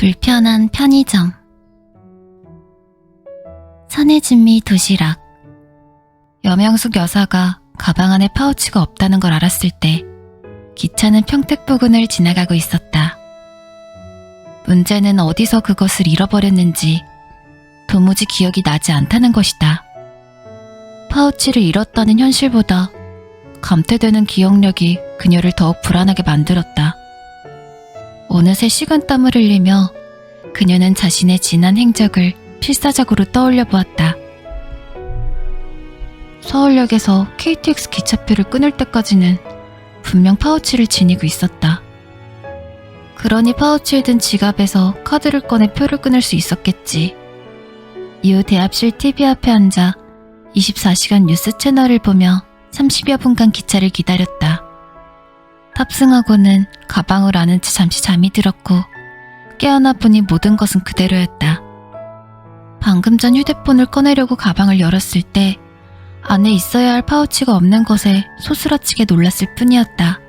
불편한 편의점. 선혜진미 도시락. 염영숙 여사가 가방 안에 파우치가 없다는 걸 알았을 때 기차는 평택 부근을 지나가고 있었다. 문제는 어디서 그것을 잃어버렸는지 도무지 기억이 나지 않다는 것이다. 파우치를 잃었다는 현실보다 감퇴되는 기억력이 그녀를 더욱 불안하게 만들었다. 어느새 식은땀을 흘리며 그녀는 자신의 지난 행적을 필사적으로 떠올려 보았다. 서울역에서 KTX 기차표를 끊을 때까지는 분명 파우치를 지니고 있었다. 그러니 파우치에 든 지갑에서 카드를 꺼내 표를 끊을 수 있었겠지. 이후 대합실 TV 앞에 앉아 24시간 뉴스 채널을 보며 30여 분간 기차를 기다렸다. 탑승하고는 가방을 안은 채 잠시 잠이 들었고 깨어나 보니 모든 것은 그대로였다. 방금 전 휴대폰을 꺼내려고 가방을 열었을 때 안에 있어야 할 파우치가 없는 것에 소스라치게 놀랐을 뿐이었다.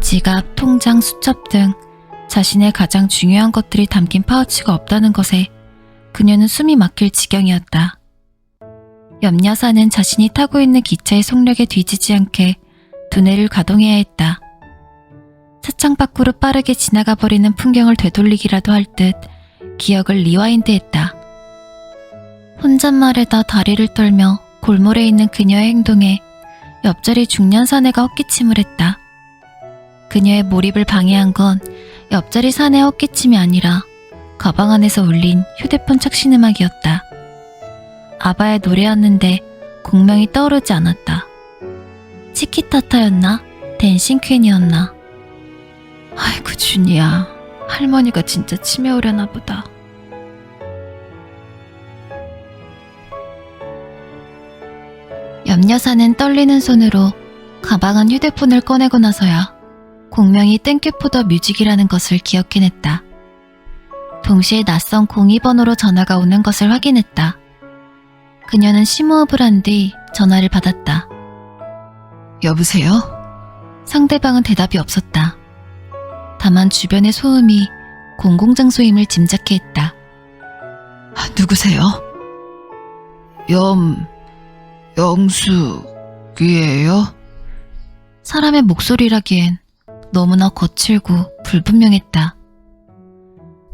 지갑, 통장, 수첩 등 자신의 가장 중요한 것들이 담긴 파우치가 없다는 것에 그녀는 숨이 막힐 지경이었다. 염 여사는 자신이 타고 있는 기차의 속력에 뒤지지 않게 두뇌를 가동해야 했다. 차창 밖으로 빠르게 지나가 버리는 풍경을 되돌리기라도 할 듯 기억을 리와인드했다. 혼잣말에다 다리를 떨며 골몰에 있는 그녀의 행동에 옆자리 중년 사내가 헛기침을 했다. 그녀의 몰입을 방해한 건 옆자리 사내의 헛기침이 아니라 가방 안에서 울린 휴대폰 착신 음악이었다. 아바의 노래였는데 곡명이 떠오르지 않았다. 치키타타였나? 댄싱 퀸이었나? 아이고 준이야, 할머니가 진짜 치매 오려나 보다. 염 여사는 떨리는 손으로 가방 안 휴대폰을 꺼내고 나서야 곡명이 땡큐 포 더 뮤직이라는 것을 기억해냈다. 동시에 낯선 02번호로 전화가 오는 것을 확인했다. 그녀는 심호흡을 한 뒤 전화를 받았다. 여보세요? 상대방은 대답이 없었다. 다만 주변의 소음이 공공장소임을 짐작해 했다. 누구세요? 영숙이에요? 사람의 목소리라기엔 너무나 거칠고 불분명했다.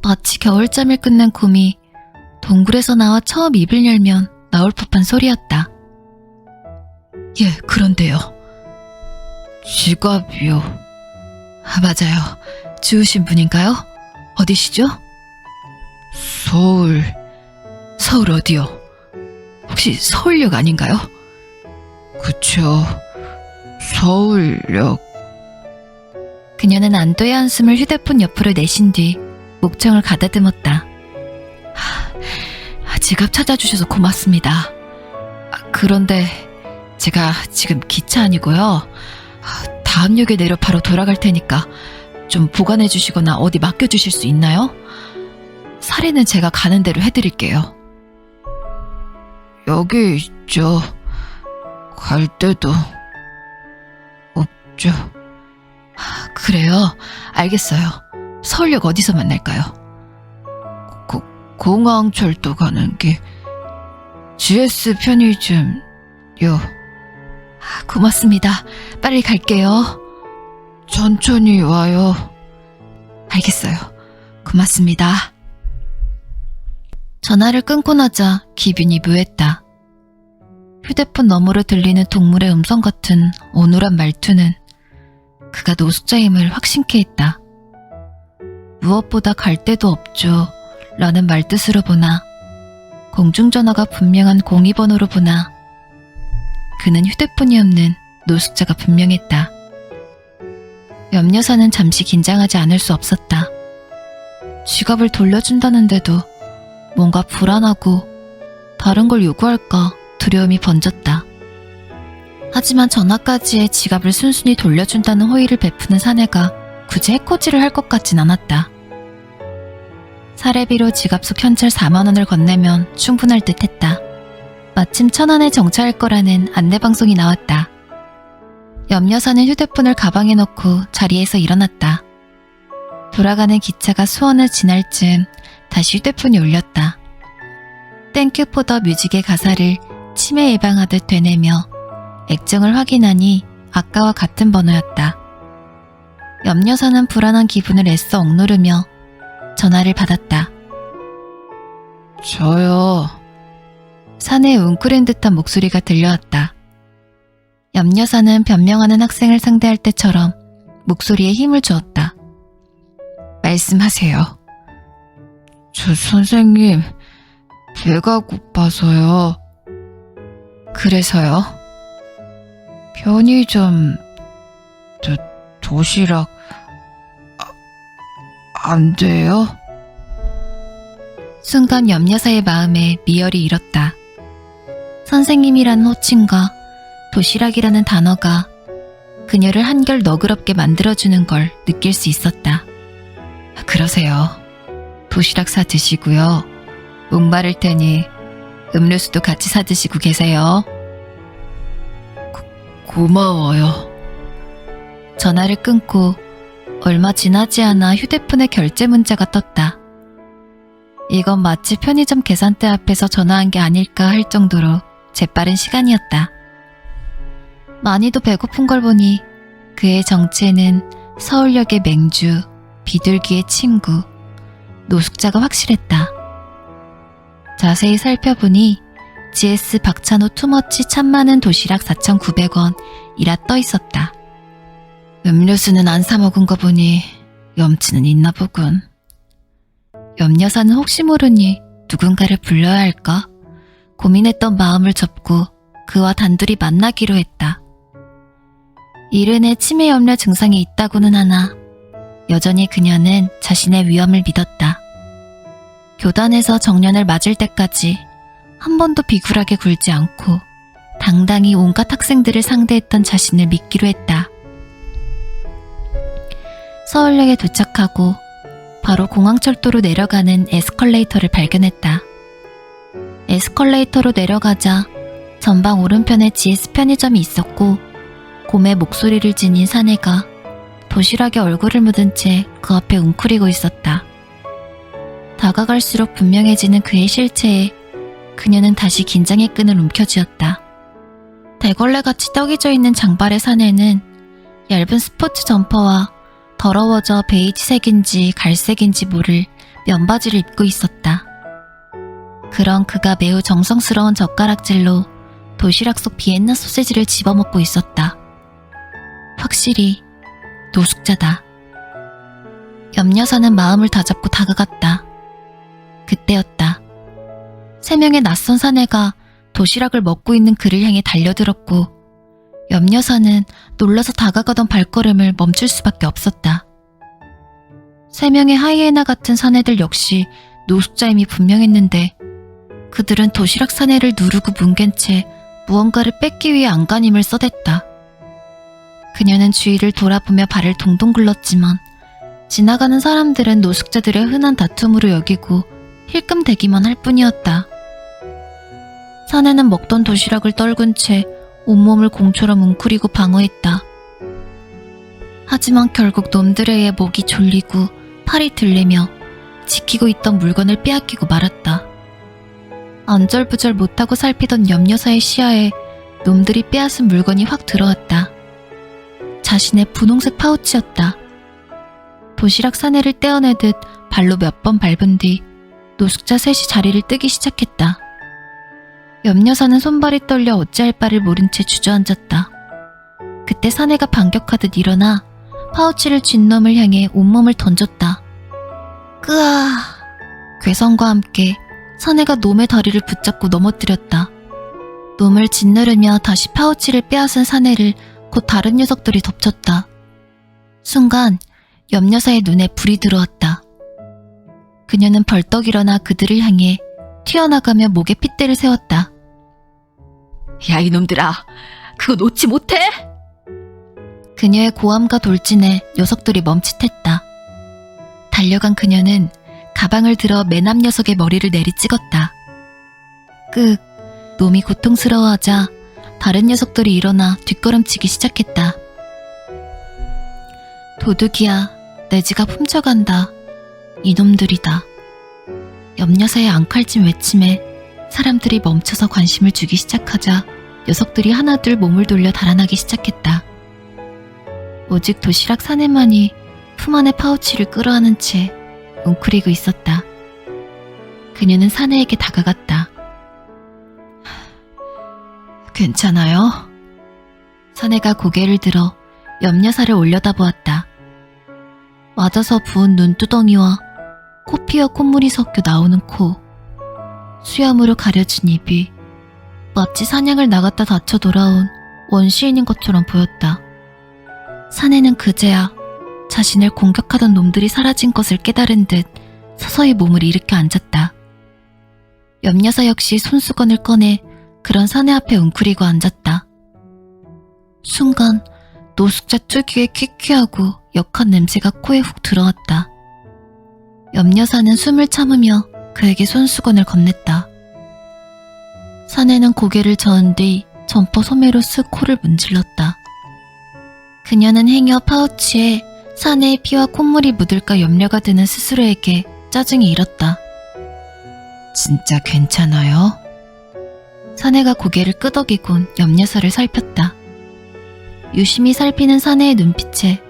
마치 겨울잠을 끝낸 곰이 동굴에서 나와 처음 입을 열면 나올 법한 소리였다. 예, 그런데요. 지갑이요. 맞아요. 주우신 분인가요? 어디시죠? 서울 어디요? 혹시 서울역 아닌가요? 그쵸. 서울역. 그녀는 안도의 한숨을 휴대폰 옆으로 내신 뒤 목청을 가다듬었다. 지갑 찾아주셔서 고맙습니다. 그런데 제가 지금 기차 아니고요. 다음 역에 내려 바로 돌아갈 테니까 좀 보관해 주시거나 어디 맡겨주실 수 있나요? 사례는 제가 가는 대로 해드릴게요. 여기 있죠. 갈 데도 없죠. 그래요? 알겠어요. 서울역 어디서 만날까요? 공항철도 가는 길 GS 편의점요. 고맙습니다. 빨리 갈게요. 천천히 와요. 알겠어요. 고맙습니다. 전화를 끊고 나자 기분이 묘했다. 휴대폰 너머로 들리는 동물의 음성 같은 어눌한 말투는 그가 노숙자임을 확신케 했다. 무엇보다 갈 데도 없죠 라는 말뜻으로 보나 공중전화가 분명한 02번호로 보나 그는 휴대폰이 없는 노숙자가 분명했다. 염 여사는 잠시 긴장하지 않을 수 없었다. 지갑을 돌려준다는데도 뭔가 불안하고 다른 걸 요구할까 두려움이 번졌다. 하지만 전화까지의 지갑을 순순히 돌려준다는 호의를 베푸는 사내가 굳이 해코지를 할 것 같진 않았다. 사례비로 지갑 속 현찰 4만원을 건네면 충분할 듯 했다. 마침 천안에 정차할 거라는 안내방송이 나왔다. 염 여사는 휴대폰을 가방에 넣고 자리에서 일어났다. 돌아가는 기차가 수원을 지날 즈음 다시 휴대폰이 울렸다. 땡큐 포 더 뮤직의 가사를 치매 예방하듯 되뇌며 액정을 확인하니 아까와 같은 번호였다. 염려사는 불안한 기분을 애써 억누르며 전화를 받았다. 저요. 사내의 웅크린 듯한 목소리가 들려왔다. 염려사는 변명하는 학생을 상대할 때처럼 목소리에 힘을 주었다. 말씀하세요. 저 선생님, 배가 고파서요. 그래서요? 편의점, 도시락, 안 돼요? 순간 염려사의 마음에 미열이 일었다. 선생님이라는 호칭과 도시락이라는 단어가 그녀를 한결 너그럽게 만들어주는 걸 느낄 수 있었다. 그러세요. 도시락 사 드시고요. 목마를 테니 음료수도 같이 사 드시고 계세요. 고마워요. 전화를 끊고 얼마 지나지 않아 휴대폰에 결제 문자가 떴다. 이건 마치 편의점 계산대 앞에서 전화한 게 아닐까 할 정도로 재빠른 시간이었다. 많이도 배고픈 걸 보니 그의 정체는 서울역의 맹주, 비둘기의 친구, 노숙자가 확실했다. 자세히 살펴보니 GS 박찬호 투머치 참 많은 도시락 4,900원이라 떠 있었다. 음료수는 안 사 먹은 거 보니 염치는 있나 보군. 염려사는 혹시 모르니 누군가를 불러야 할까 고민했던 마음을 접고 그와 단둘이 만나기로 했다. 이른의 치매 염려 증상이 있다고는 하나 여전히 그녀는 자신의 위험을 믿었다. 교단에서 정년을 맞을 때까지 한 번도 비굴하게 굴지 않고 당당히 온갖 학생들을 상대했던 자신을 믿기로 했다. 서울역에 도착하고 바로 공항철도로 내려가는 에스컬레이터를 발견했다. 에스컬레이터로 내려가자 전방 오른편에 GS 편의점이 있었고 곰의 목소리를 지닌 사내가 도시락에 얼굴을 묻은 채 그 앞에 웅크리고 있었다. 다가갈수록 분명해지는 그의 실체에 그녀는 다시 긴장의 끈을 움켜쥐었다. 대걸레같이 떡이 져 있는 장발의 사내는 얇은 스포츠 점퍼와 더러워져 베이지색인지 갈색인지 모를 면바지를 입고 있었다. 그런 그가 매우 정성스러운 젓가락질로 도시락 속 비엔나 소시지를 집어먹고 있었다. 확실히 노숙자다. 염려사는 마음을 다잡고 다가갔다. 그때였다. 3명의 낯선 사내가 도시락을 먹고 있는 그를 향해 달려들었고 염려사는 놀라서 다가가던 발걸음을 멈출 수밖에 없었다. 3명의 하이에나 같은 사내들 역시 노숙자임이 분명했는데 그들은 도시락 사내를 누르고 뭉갠 채 무언가를 뺏기 위해 안간힘을 써댔다. 그녀는 주위를 돌아보며 발을 동동 굴렀지만 지나가는 사람들은 노숙자들의 흔한 다툼으로 여기고 힐끔대기만 할 뿐이었다. 사내는 먹던 도시락을 떨군 채 온몸을 공처럼 웅크리고 방어했다. 하지만 결국 놈들에 의해 목이 졸리고 팔이 들리며 지키고 있던 물건을 빼앗기고 말았다. 안절부절 못하고 살피던 염려사의 시야에 놈들이 빼앗은 물건이 확 들어왔다. 자신의 분홍색 파우치였다. 도시락 사내를 떼어내듯 발로 몇 번 밟은 뒤 노숙자 셋이 자리를 뜨기 시작했다. 염려사는 손발이 떨려 어찌할 바를 모른 채 주저앉았다. 그때 사내가 반격하듯 일어나 파우치를 쥔 놈을 향해 온몸을 던졌다. 끄아! 괴성과 함께 사내가 놈의 다리를 붙잡고 넘어뜨렸다. 놈을 짓누르며 다시 파우치를 빼앗은 사내를 곧 다른 녀석들이 덮쳤다. 순간 염려사의 눈에 불이 들어왔다. 그녀는 벌떡 일어나 그들을 향해 튀어나가며 목에 핏대를 세웠다. 야, 이놈들아! 그거 놓지 못해! 그녀의 고함과 돌진에 녀석들이 멈칫했다. 달려간 그녀는 가방을 들어 맨 앞 녀석의 머리를 내리찍었다. 끄, 놈이 고통스러워하자 다른 녀석들이 일어나 뒷걸음치기 시작했다. 도둑이야, 내 지갑 훔쳐간다. 이놈들이다. 옆여사의 앙칼진 외침에 사람들이 멈춰서 관심을 주기 시작하자 녀석들이 하나둘 몸을 돌려 달아나기 시작했다. 오직 도시락 사내만이 품 안에 파우치를 끌어안은 채 웅크리고 있었다. 그녀는 사내에게 다가갔다. 괜찮아요? 사내가 고개를 들어 옆여사를 올려다보았다. 맞아서 부은 눈두덩이와 코피와 콧물이 섞여 나오는 코, 수염으로 가려진 입이 마치 사냥을 나갔다 다쳐 돌아온 원시인인 것처럼 보였다. 사내는 그제야 자신을 공격하던 놈들이 사라진 것을 깨달은 듯 서서히 몸을 일으켜 앉았다. 옆여사 역시 손수건을 꺼내 그런 사내 앞에 웅크리고 앉았다. 순간 노숙자 특유의 퀴퀴하고 역한 냄새가 코에 훅 들어왔다. 옆여사는 숨을 참으며 그에게 손수건을 건넸다. 사내는 고개를 저은 뒤 점퍼 소매로 쓱 코를 문질렀다. 그녀는 행여 파우치에 사내의 피와 콧물이 묻을까 염려가 드는 스스로에게 짜증이 일었다. 진짜 괜찮아요? 사내가 고개를 끄덕이곤 옆여사를 살폈다. 유심히 살피는 사내의 눈빛에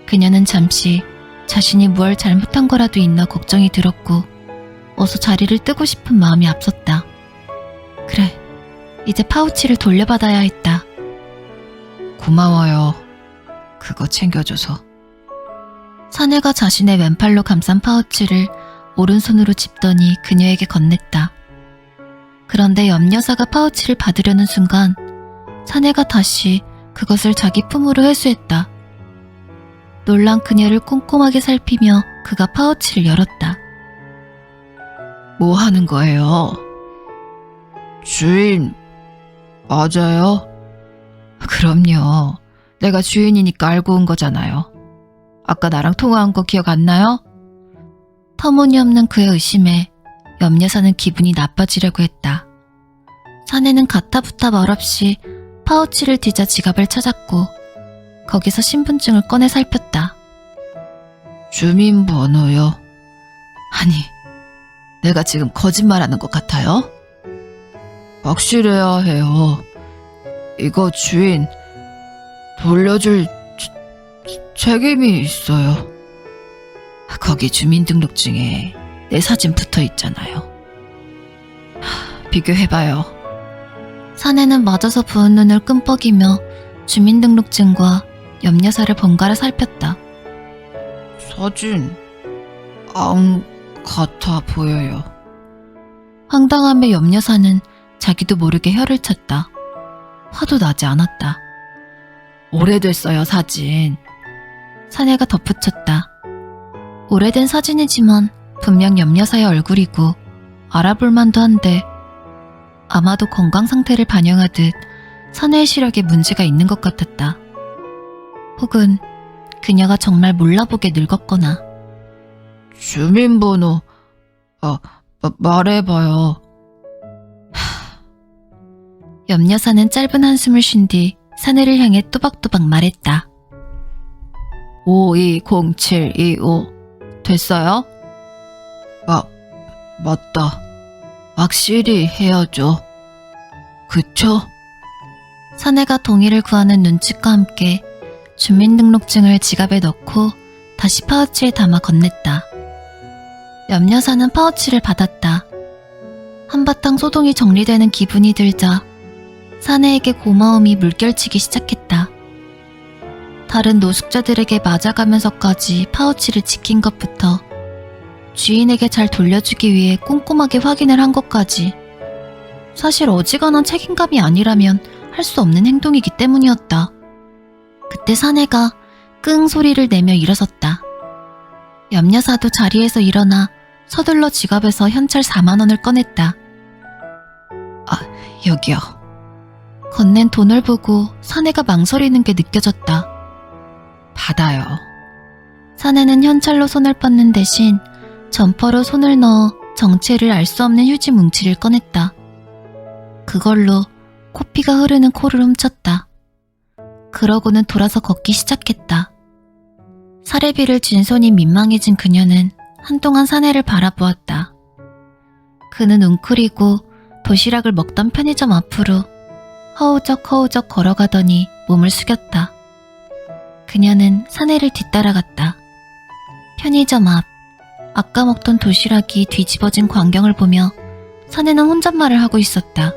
그녀는 잠시 자신이 무얼 잘못한 거라도 있나 걱정이 들었고 어서 자리를 뜨고 싶은 마음이 앞섰다. 그래, 이제 파우치를 돌려받아야 했다. 고마워요. 그거 챙겨줘서. 사내가 자신의 왼팔로 감싼 파우치를 오른손으로 짚더니 그녀에게 건넸다. 그런데 옆여사가 파우치를 받으려는 순간 사내가 다시 그것을 자기 품으로 회수했다. 놀란 그녀를 꼼꼼하게 살피며 그가 파우치를 열었다. 뭐 하는 거예요? 주인, 맞아요? 그럼요. 내가 주인이니까 알고 온 거잖아요. 아까 나랑 통화한 거 기억 안 나요? 터무니없는 그의 의심에 옆여사는 기분이 나빠지려고 했다. 사내는 가타부타 말없이 파우치를 뒤져 지갑을 찾았고 거기서 신분증을 꺼내 살폈다. 주민번호요? 아니, 내가 지금 거짓말하는 것 같아요? 확실해야 해요. 이거 주인 돌려줄 책임이 있어요. 거기 주민등록증에 내 사진 붙어 있잖아요. 비교해봐요. 사내는 맞아서 부은 눈을 끔뻑이며 주민등록증과 옆여사를 번갈아 살폈다. 사진 안 같아 보여요. 황당함에 옆여사는 자기도 모르게 혀를 찼다. 화도 나지 않았다. 오래됐어요, 사진. 사내가 덧붙였다. 오래된 사진이지만 분명 옆여사의 얼굴이고 알아볼 만도 한데 아마도 건강 상태를 반영하듯 사내의 시력에 문제가 있는 것 같았다. 혹은 그녀가 정말 몰라보게 늙었거나. 주민번호 말해봐요. 옆여사는 짧은 한숨을 쉰 뒤 사내를 향해 또박또박 말했다. 520725 됐어요? 맞다. 확실히 해야죠. 그쵸? 사내가 동의를 구하는 눈짓과 함께 주민등록증을 지갑에 넣고 다시 파우치에 담아 건넸다. 옆여사는 파우치를 받았다. 한바탕 소동이 정리되는 기분이 들자 사내에게 고마움이 물결치기 시작했다. 다른 노숙자들에게 맞아가면서까지 파우치를 지킨 것부터 주인에게 잘 돌려주기 위해 꼼꼼하게 확인을 한 것까지 사실 어지간한 책임감이 아니라면 할 수 없는 행동이기 때문이었다. 그때 사내가 끙 소리를 내며 일어섰다. 옆여사도 자리에서 일어나 서둘러 지갑에서 현찰 4만 원을 꺼냈다. 여기요. 건넨 돈을 보고 사내가 망설이는 게 느껴졌다. 받아요. 사내는 현찰로 손을 뻗는 대신 점퍼로 손을 넣어 정체를 알 수 없는 휴지 뭉치를 꺼냈다. 그걸로 코피가 흐르는 코를 훔쳤다. 그러고는 돌아서 걷기 시작했다. 사례비를 진 손이 민망해진 그녀는 한동안 사내를 바라보았다. 그는 웅크리고 도시락을 먹던 편의점 앞으로 허우적 걸어가더니 몸을 숙였다. 그녀는 사내를 뒤따라갔다. 편의점 앞, 아까 먹던 도시락이 뒤집어진 광경을 보며 사내는 혼잣말을 하고 있었다.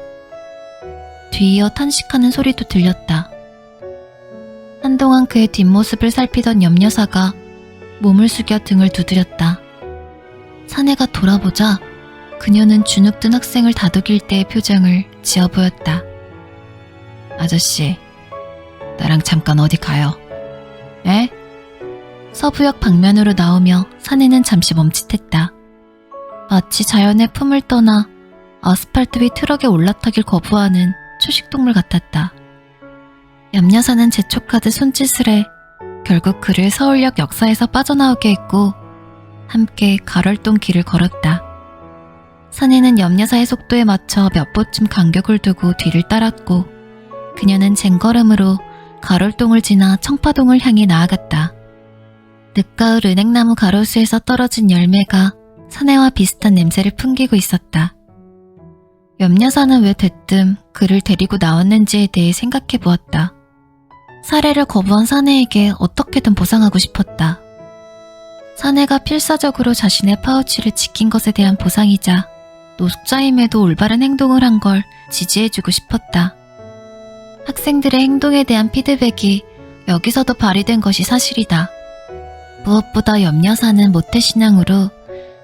뒤이어 탄식하는 소리도 들렸다. 한동안 그의 뒷모습을 살피던 염여사가 몸을 숙여 등을 두드렸다. 사내가 돌아보자 그녀는 주눅든 학생을 다독일 때의 표정을 지어 보였다. 아저씨, 나랑 잠깐 어디 가요? 에? 서부역 방면으로 나오며 사내는 잠시 멈칫했다. 마치 자연의 품을 떠나 아스팔트 위 트럭에 올라타길 거부하는 초식동물 같았다. 염여사는 재촉하듯 손짓을 해 결국 그를 서울역 역사에서 빠져나오게 했고 함께 가럴동 길을 걸었다. 사내는 염여사의 속도에 맞춰 몇 보쯤 간격을 두고 뒤를 따랐고 그녀는 쟁걸음으로 가롤동을 지나 청파동을 향해 나아갔다. 늦가을 은행나무 가로수에서 떨어진 열매가 사내와 비슷한 냄새를 풍기고 있었다. 염여사는 왜 대뜸 그를 데리고 나왔는지에 대해 생각해 보았다. 살해를 거부한 사내에게 어떻게든 보상하고 싶었다. 사내가 필사적으로 자신의 파우치를 지킨 것에 대한 보상이자 노숙자임에도 올바른 행동을 한 걸 지지해주고 싶었다. 학생들의 행동에 대한 피드백이 여기서도 발휘된 것이 사실이다. 무엇보다 염여사는 모태신앙으로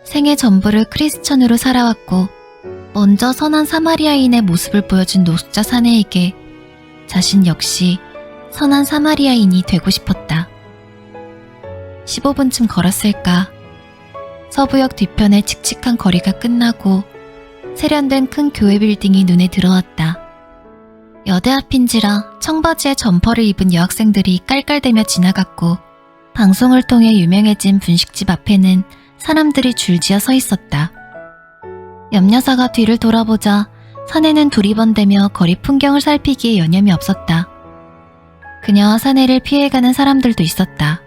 생애 전부를 크리스천으로 살아왔고 먼저 선한 사마리아인의 모습을 보여준 노숙자 사내에게 자신 역시 선한 사마리아인이 되고 싶었다. 15분쯤 걸었을까. 서부역 뒤편의 칙칙한 거리가 끝나고 세련된 큰 교회 빌딩이 눈에 들어왔다. 여대 앞인지라 청바지에 점퍼를 입은 여학생들이 깔깔대며 지나갔고 방송을 통해 유명해진 분식집 앞에는 사람들이 줄지어 서 있었다. 염여사가 뒤를 돌아보자 사내는 두리번대며 거리 풍경을 살피기에 여념이 없었다. 그녀와 사내를 피해가는 사람들도 있었다.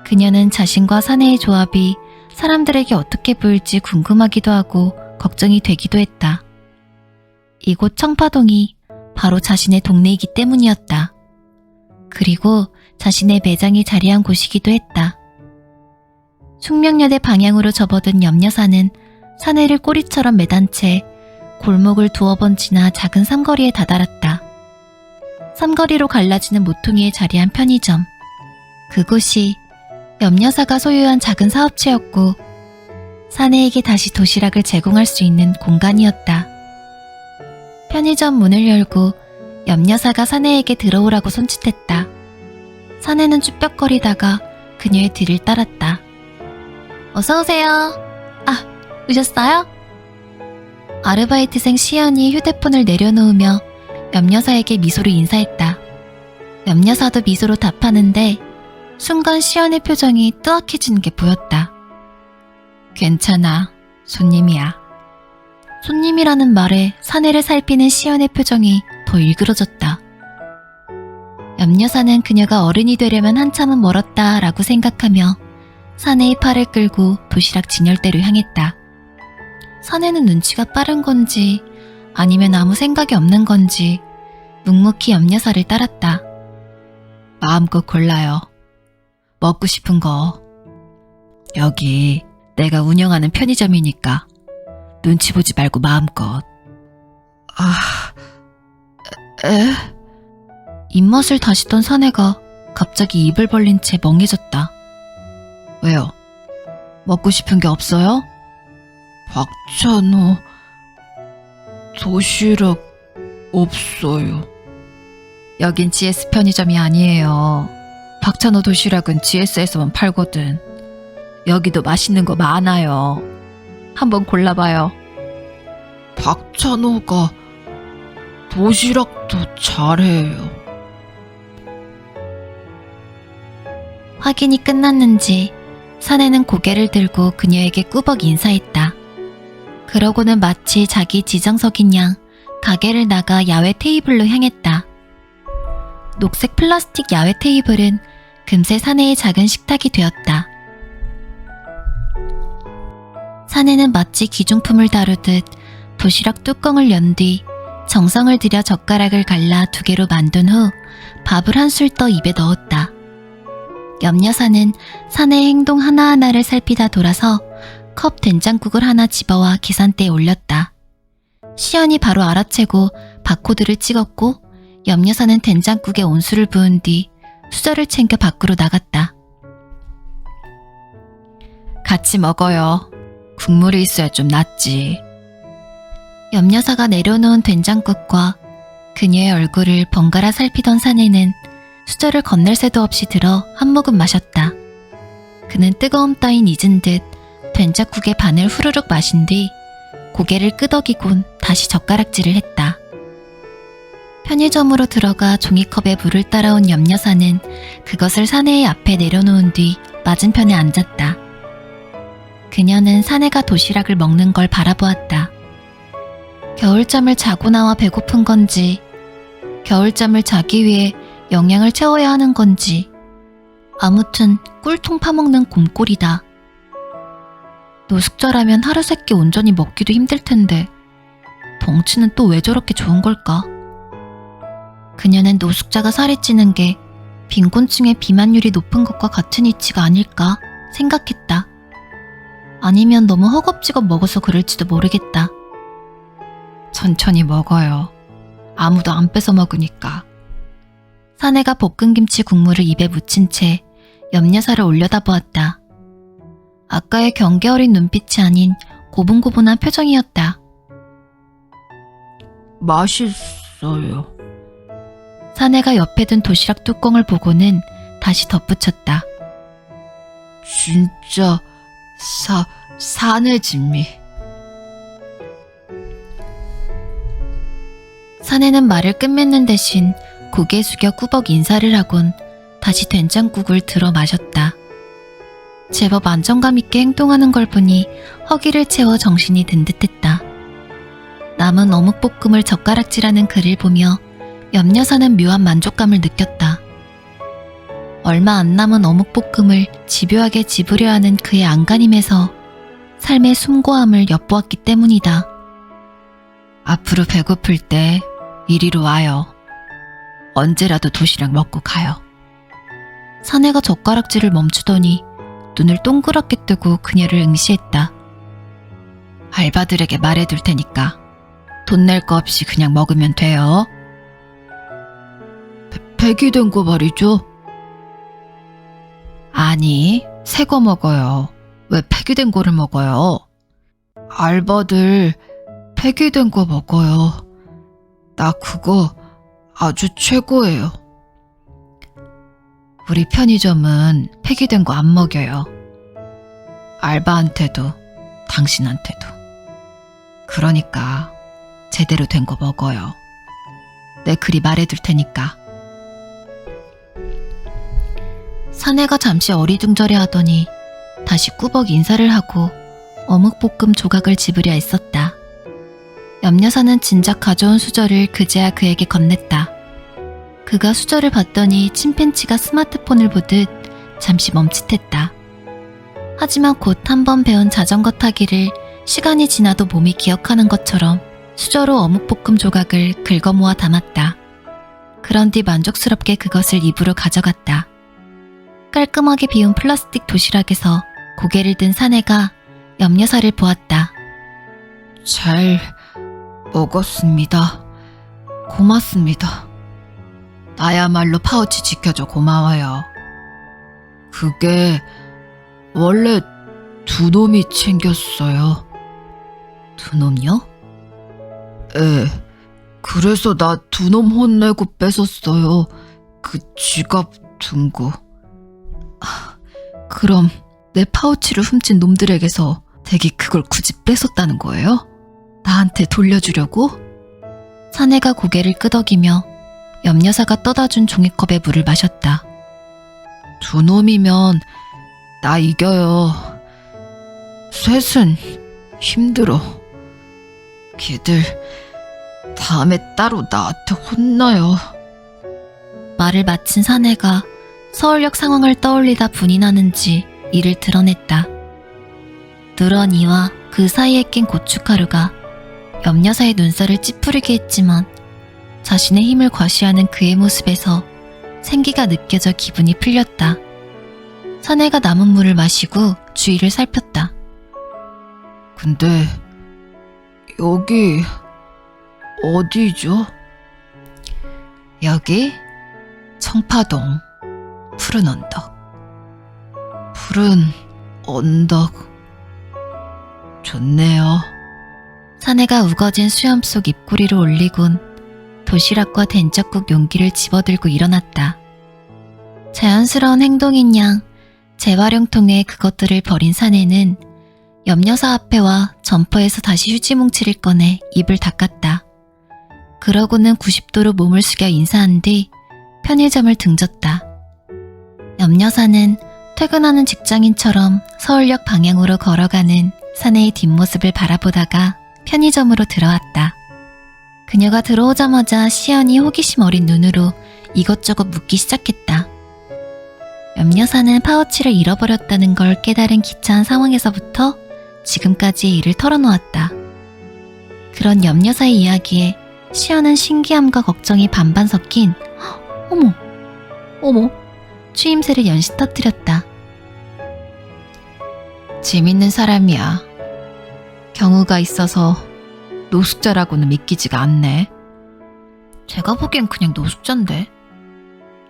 그녀는 자신과 사내의 조합이 사람들에게 어떻게 보일지 궁금하기도 하고 걱정이 되기도 했다. 이곳 청파동이 바로 자신의 동네이기 때문이었다. 그리고 자신의 매장이 자리한 곳이기도 했다. 숙명여대 방향으로 접어든 염여사는 사내를 꼬리처럼 매단 채 골목을 두어 번 지나 작은 삼거리에 다다랐다. 삼거리로 갈라지는 모퉁이에 자리한 편의점. 그곳이 염여사가 소유한 작은 사업체였고 사내에게 다시 도시락을 제공할 수 있는 공간이었다. 편의점 문을 열고 염여사가 사내에게 들어오라고 손짓했다. 사내는 쭈뼛거리다가 그녀의 뒤를 따랐다. 어서오세요. 아, 오셨어요? 아르바이트생 시연이 휴대폰을 내려놓으며 염여사에게 미소로 인사했다. 염여사도 미소로 답하는데 순간 시연의 표정이 뜨악해지는 게 보였다. 괜찮아, 손님이야. 손님이라는 말에 사내를 살피는 시연의 표정이 더 일그러졌다. 염여사는 그녀가 어른이 되려면 한참은 멀었다라고 생각하며 사내의 팔을 끌고 도시락 진열대로 향했다. 사내는 눈치가 빠른 건지 아니면 아무 생각이 없는 건지 묵묵히 염여사를 따랐다. 마음껏 골라요. 먹고 싶은 거. 여기 내가 운영하는 편의점이니까 눈치 보지 말고 마음껏. 입맛을 다시던 사내가 갑자기 입을 벌린 채 멍해졌다. 왜요? 먹고 싶은 게 없어요? 박찬호 도시락 없어요. 여긴 GS 편의점이 아니에요. 박찬호 도시락은 GS에서만 팔거든. 여기도 맛있는 거 많아요. 한번 골라봐요. 박찬호가 도시락도 잘해요. 확인이 끝났는지 사내는 고개를 들고 그녀에게 꾸벅 인사했다. 그러고는 마치 자기 지정석인 양 가게를 나가 야외 테이블로 향했다. 녹색 플라스틱 야외 테이블은 금세 사내의 작은 식탁이 되었다. 사내는 마치 귀중품을 다루듯 도시락 뚜껑을 연 뒤 정성을 들여 젓가락을 갈라 2개로 만든 후 밥을 한술 떠 입에 넣었다. 염여사는 사내의 행동 하나하나를 살피다 돌아서 컵 된장국을 하나 집어와 계산대에 올렸다. 시연이 바로 알아채고 바코드를 찍었고 염여사는 된장국에 온수를 부은 뒤 수저를 챙겨 밖으로 나갔다. 같이 먹어요. 국물이 있어야 좀 낫지. 염여사가 내려놓은 된장국과 그녀의 얼굴을 번갈아 살피던 사내는 수저를 건넬 새도 없이 들어 한 모금 마셨다. 그는 뜨거움 따윈 잊은 듯 된장국의 반을 후루룩 마신 뒤 고개를 끄덕이곤 다시 젓가락질을 했다. 편의점으로 들어가 종이컵에 물을 따라온 염여사는 그것을 사내의 앞에 내려놓은 뒤 맞은편에 앉았다. 그녀는 사내가 도시락을 먹는 걸 바라보았다. 겨울잠을 자고 나와 배고픈 건지, 겨울잠을 자기 위해 영양을 채워야 하는 건지, 아무튼 꿀통 파먹는 곰꼴이다. 노숙자라면 하루 3끼 온전히 먹기도 힘들 텐데 덩치는 또 왜 저렇게 좋은 걸까? 그녀는 노숙자가 살이 찌는 게 빈곤층의 비만율이 높은 것과 같은 이치가 아닐까 생각했다. 아니면 너무 허겁지겁 먹어서 그럴지도 모르겠다. 천천히 먹어요. 아무도 안 뺏어 먹으니까. 사내가 볶은김치 국물을 입에 묻힌 채 염려사를 올려다보았다. 아까의 경계 어린 눈빛이 아닌 고분고분한 표정이었다. 맛있어요. 사내가 옆에 둔 도시락 뚜껑을 보고는 다시 덧붙였다. 진짜 사내 진미. 사내는 말을 끝맺는 대신 고개 숙여 꾸벅 인사를 하곤 다시 된장국을 들어 마셨다. 제법 안정감 있게 행동하는 걸 보니 허기를 채워 정신이 든 듯했다. 남은 어묵볶음을 젓가락질하는 그를 보며 염려사는 묘한 만족감을 느꼈다. 얼마 안 남은 어묵볶음을 집요하게 집으려 하는 그의 안간힘에서 삶의 숭고함을 엿보았기 때문이다. 앞으로 배고플 때 이리로 와요. 언제라도 도시락 먹고 가요. 사내가 젓가락질을 멈추더니 눈을 동그랗게 뜨고 그녀를 응시했다. 알바들에게 말해둘 테니까 돈 낼 거 없이 그냥 먹으면 돼요. 폐기된 거 말이죠? 아니, 새 거 먹어요. 왜 폐기된 거를 먹어요? 알바들 폐기된 거 먹어요. 나 그거 아주 최고예요. 우리 편의점은 폐기된 거 안 먹여요. 알바한테도 당신한테도. 그러니까 제대로 된 거 먹어요. 내 그리 말해둘 테니까. 사내가 잠시 어리둥절해 하더니 다시 꾸벅 인사를 하고 어묵볶음 조각을 집으려 애썼다. 염려사는 진작 가져온 수저를 그제야 그에게 건넸다. 그가 수저를 봤더니 침팬치가 스마트폰을 보듯 잠시 멈칫했다. 하지만 곧 한 번 배운 자전거 타기를 시간이 지나도 몸이 기억하는 것처럼 수저로 어묵볶음 조각을 긁어 모아 담았다. 그런 뒤 만족스럽게 그것을 입으로 가져갔다. 깔끔하게 비운 플라스틱 도시락에서 고개를 든 사내가 염려사를 보았다. 잘 먹었습니다. 고맙습니다. 나야말로 파우치 지켜줘 고마워요. 그게 원래 두 놈이 챙겼어요. 두 놈이요? 예. 그래서 나 두 놈 혼내고 뺏었어요. 그 지갑 든 거. 그럼 내 파우치를 훔친 놈들에게서 댁이 그걸 굳이 뺏었다는 거예요? 나한테 돌려주려고? 사내가 고개를 끄덕이며 염려사가 떠다준 종이컵에 물을 마셨다. 두 놈이면 나 이겨요. 셋은 힘들어. 걔들 다음에 따로 나한테 혼나요. 말을 마친 사내가 서울역 상황을 떠올리다 분이 나는지 이를 드러냈다. 누런 이와 그 사이에 낀 고춧가루가 염여사의 눈살을 찌푸리게 했지만 자신의 힘을 과시하는 그의 모습에서 생기가 느껴져 기분이 풀렸다. 사내가 남은 물을 마시고 주위를 살폈다. 근데 여기 어디죠? 여기 청파동 푸른 언덕. 푸른 언덕. 좋네요. 사내가 우거진 수염 속 입꼬리를 올리곤 도시락과 된장국 용기를 집어들고 일어났다. 자연스러운 행동인 양 재활용통에 그것들을 버린 사내는 염여사 앞에 와 점퍼에서 다시 휴지뭉치를 꺼내 입을 닦았다. 그러고는 90도로 몸을 숙여 인사한 뒤 편의점을 등졌다. 염여사는 퇴근하는 직장인처럼 서울역 방향으로 걸어가는 사내의 뒷모습을 바라보다가 편의점으로 들어왔다. 그녀가 들어오자마자 시연이 호기심 어린 눈으로 이것저것 묻기 시작했다. 염여사는 파우치를 잃어버렸다는 걸 깨달은 기차한 상황에서부터 지금까지의 일을 털어놓았다. 그런 염여사의 이야기에 시연은 신기함과 걱정이 반반 섞인 어머 추임새를 연신 터뜨렸다. 재밌는 사람이야. 경우가 있어서 노숙자라고는 믿기지가 않네. 제가 보기엔 그냥 노숙자인데.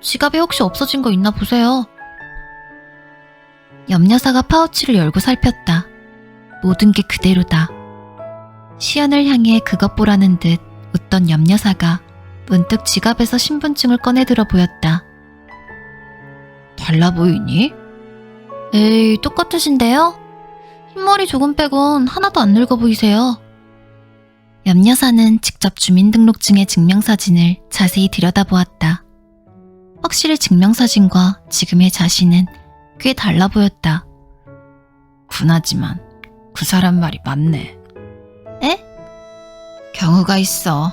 지갑에 혹시 없어진 거 있나 보세요. 염여사가 파우치를 열고 살폈다. 모든 게 그대로다. 시연을 향해 그것 보라는 듯 웃던 염여사가 문득 지갑에서 신분증을 꺼내들어 보였다. 달라 보이니? 에이, 똑같으신데요? 흰머리 조금 빼곤 하나도 안 늙어 보이세요. 염여사는 직접 주민등록증의 증명사진을 자세히 들여다보았다. 확실히 증명사진과 지금의 자신은 꽤 달라 보였다. 분하지만 그 사람 말이 맞네. 에? 경우가 있어.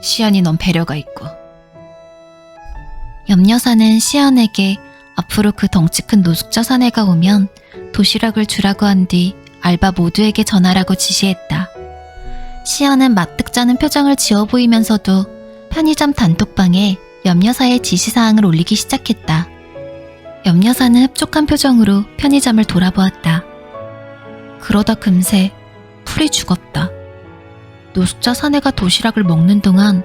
시연이 넌 배려가 있고. 염여사는 시연에게 앞으로 그 덩치 큰 노숙자 사내가 오면 도시락을 주라고 한 뒤 알바 모두에게 전하라고 지시했다. 시연은 마뜩 짜는 표정을 지어 보이면서도 편의점 단톡방에 염여사의 지시사항을 올리기 시작했다. 염여사는 흡족한 표정으로 편의점을 돌아보았다. 그러다 금세 풀이 죽었다. 노숙자 사내가 도시락을 먹는 동안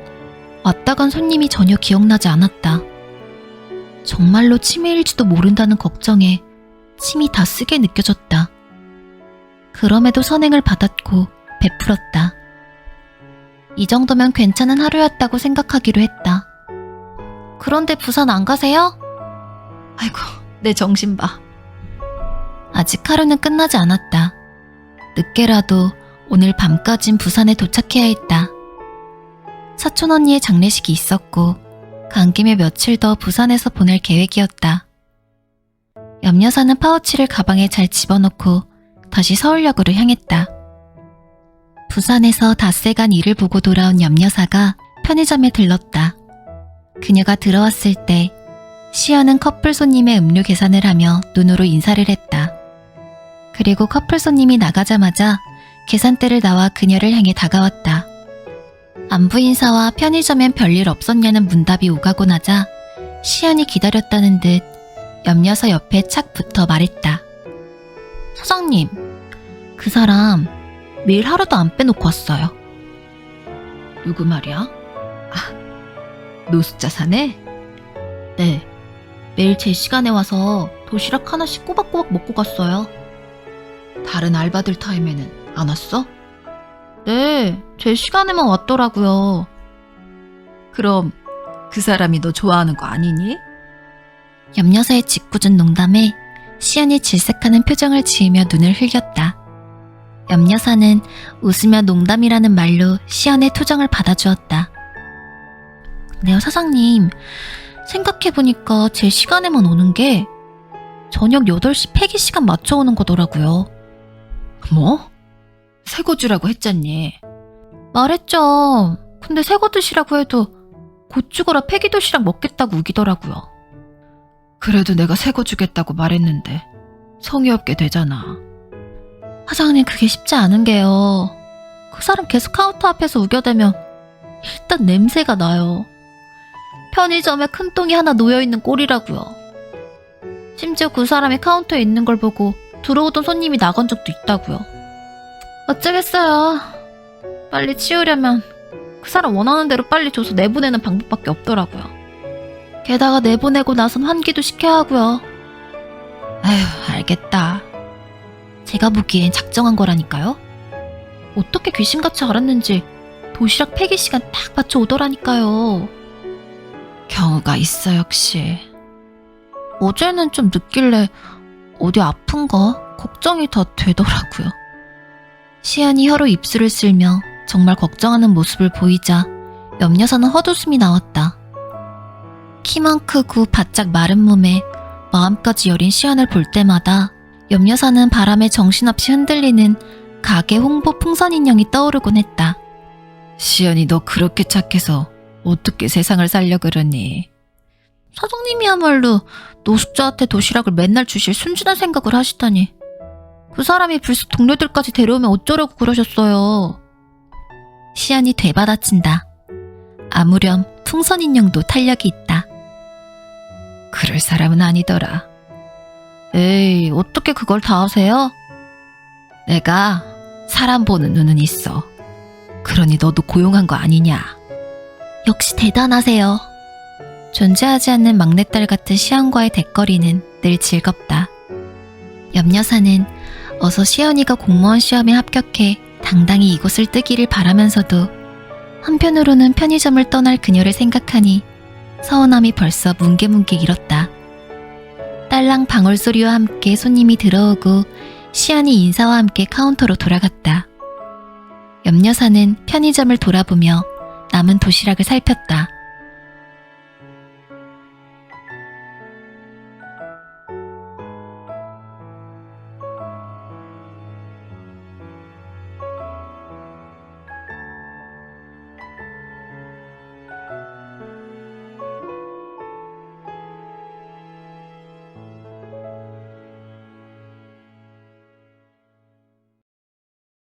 왔다 간 손님이 전혀 기억나지 않았다. 정말로 치매일지도 모른다는 걱정에 침이 다 쓰게 느껴졌다. 그럼에도 선행을 받았고 베풀었다. 이 정도면 괜찮은 하루였다고 생각하기로 했다. 그런데 부산 안 가세요? 아이고, 내 정신 봐. 아직 하루는 끝나지 않았다. 늦게라도 오늘 밤까진 부산에 도착해야 했다. 사촌 언니의 장례식이 있었고 간 김에 며칠 더 부산에서 보낼 계획이었다. 염여사는 파우치를 가방에 잘 집어넣고 다시 서울역으로 향했다. 부산에서 닷새간 일을 보고 돌아온 염여사가 편의점에 들렀다. 그녀가 들어왔을 때 시연은 커플 손님의 음료 계산을 하며 눈으로 인사를 했다. 그리고 커플 손님이 나가자마자 계산대를 나와 그녀를 향해 다가왔다. 안부 인사와 편의점엔 별일 없었냐는 문답이 오가고 나자 시연이 기다렸다는 듯 염여사 옆에 착 붙어 말했다. 사장님, 그 사람 매일 하루도 안 빼놓고 왔어요. 누구 말이야? 아, 노숙자 사네? 네, 매일 제 시간에 와서 도시락 하나씩 꼬박꼬박 먹고 갔어요. 다른 알바들 타임에는 안 왔어? 네, 제 시간에만 왔더라고요. 그럼 그 사람이 너 좋아하는 거 아니니? 염여사의 짓궂은 농담에 시연이 질색하는 표정을 지으며 눈을 흘겼다. 염여사는 웃으며 농담이라는 말로 시연의 투정을 받아주었다. 근데요, 사장님, 생각해보니까 제 시간에만 오는 게 저녁 8시 폐기 시간 맞춰 오는 거더라고요. 뭐? 새거 주라고 했잖니. 말했죠. 근데 새거 드시라고 해도 곧 죽어라 폐기 도시락 먹겠다고 우기더라고요. 그래도 내가 새 거 주겠다고 말했는데 성의 없게 되잖아. 사장님, 그게 쉽지 않은 게요. 그 사람 계속 카운터 앞에서 우겨대면 일단 냄새가 나요. 편의점에 큰 똥이 하나 놓여있는 꼴이라고요. 심지어 그 사람이 카운터에 있는 걸 보고 들어오던 손님이 나간 적도 있다고요. 어쩌겠어요. 빨리 치우려면 그 사람 원하는 대로 빨리 줘서 내보내는 방법밖에 없더라고요. 게다가 내보내고 나선 환기도 시켜야 하고요. 아휴, 알겠다. 제가 보기엔 작정한 거라니까요. 어떻게 귀신같이 알았는지 도시락 폐기 시간 딱 맞춰 오더라니까요. 경우가 있어 역시. 어제는 좀 늦길래 어디 아픈가 걱정이 더 되더라고요. 시안이 혀로 입술을 쓸며 정말 걱정하는 모습을 보이자 염려사는 헛웃음이 나왔다. 키만 크고 바짝 마른 몸에 마음까지 여린 시안을 볼 때마다 염려사는 바람에 정신없이 흔들리는 가게 홍보 풍선 인형이 떠오르곤 했다. 시연이 너 그렇게 착해서 어떻게 세상을 살려 그러니? 사장님이야말로 노숙자한테 도시락을 맨날 주실 순진한 생각을 하시다니. 그 사람이 불쑥 동료들까지 데려오면 어쩌려고 그러셨어요. 시안이 되받아친다. 아무렴 풍선 인형도 탄력이 있다. 그럴 사람은 아니더라. 에이, 어떻게 그걸 다 아세요? 내가 사람 보는 눈은 있어. 그러니 너도 고용한 거 아니냐? 역시 대단하세요. 존재하지 않는 막내딸 같은 시안과의 대거리는 늘 즐겁다. 염여사는 어서 시연이가 공무원 시험에 합격해 당당히 이곳을 뜨기를 바라면서도 한편으로는 편의점을 떠날 그녀를 생각하니 서운함이 벌써 뭉게뭉게 일었다. 딸랑 방울소리와 함께 손님이 들어오고 시안이 인사와 함께 카운터로 돌아갔다. 염여사는 편의점을 돌아보며 남은 도시락을 살폈다.